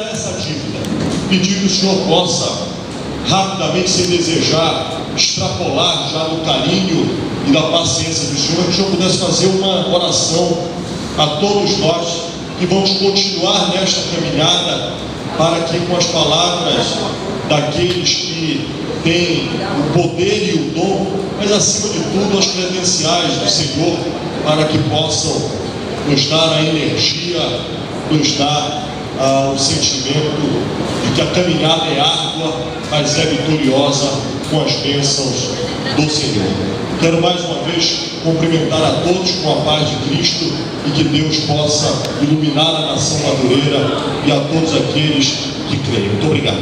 essa dívida, pedir que o Senhor possa rapidamente, sem desejar extrapolar já no carinho e da paciência do Senhor, que o Senhor pudesse fazer uma oração a todos nós que vamos continuar nesta caminhada, para que com as palavras daqueles que têm o poder e o dom, mas acima de tudo as credenciais do Senhor, para que possam nos dar a energia, nos dar o sentimento de que a caminhada é árdua, mas é vitoriosa com as bênçãos do Senhor. Quero mais uma vez cumprimentar a todos com a paz de Cristo e que Deus possa iluminar a nação madureira e a todos aqueles que creem. Muito obrigado.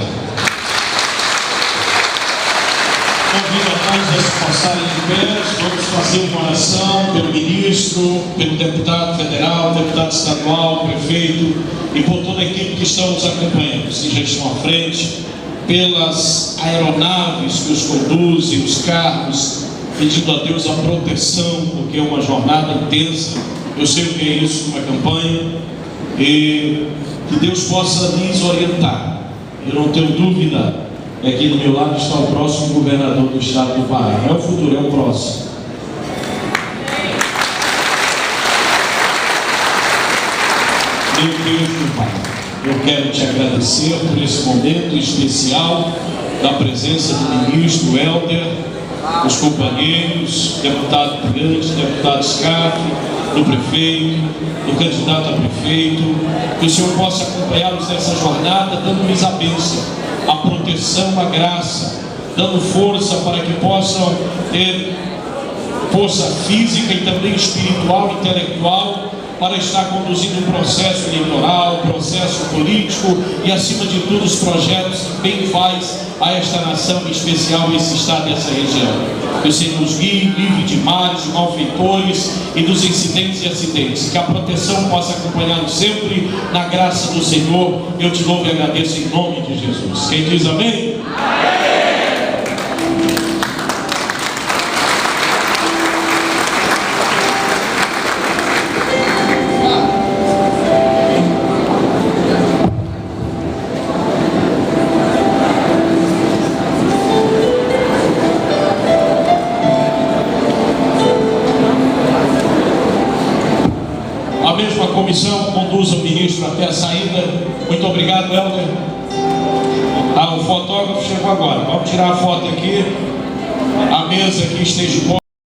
Convido a todos a se passarem de pé. Vamos fazer uma oração pelo ministro, pelo deputado federal, deputado estadual, prefeito e por toda a equipe que estão nos acompanhando, que já estão à frente, pelas aeronaves que os conduzem, os carros, pedindo a Deus a proteção, porque é uma jornada intensa. Eu sei o que é isso, uma campanha, e que Deus possa nos orientar. Eu não tenho dúvida, aqui do meu lado está o próximo governador do estado do Pará. Não é o futuro, é o próximo. Meu Deus, meu Pai, eu quero te agradecer por esse momento especial da presença do ministro Helder, dos companheiros, deputado Grande, deputado Scarfe, do prefeito, do candidato a prefeito, que o Senhor possa acompanhá-los nessa jornada, dando-lhes a bênção, a proteção, a graça, dando força para que possam ter força física e também espiritual, intelectual, para estar conduzindo um processo eleitoral, um processo político e, acima de tudo, os projetos que bem faz a esta nação, em especial esse estado e essa região. Que o Senhor nos guie, livre de males, de malfeitores e dos incidentes e acidentes. Que a proteção possa acompanhá-nos sempre na graça do Senhor. Eu te louvo e agradeço em nome de Jesus. Quem diz amém? Amém! A mesma comissão conduz o ministro até a saída. Muito obrigado, Helder. O fotógrafo chegou agora. Vamos tirar a foto aqui. A mesa aqui esteja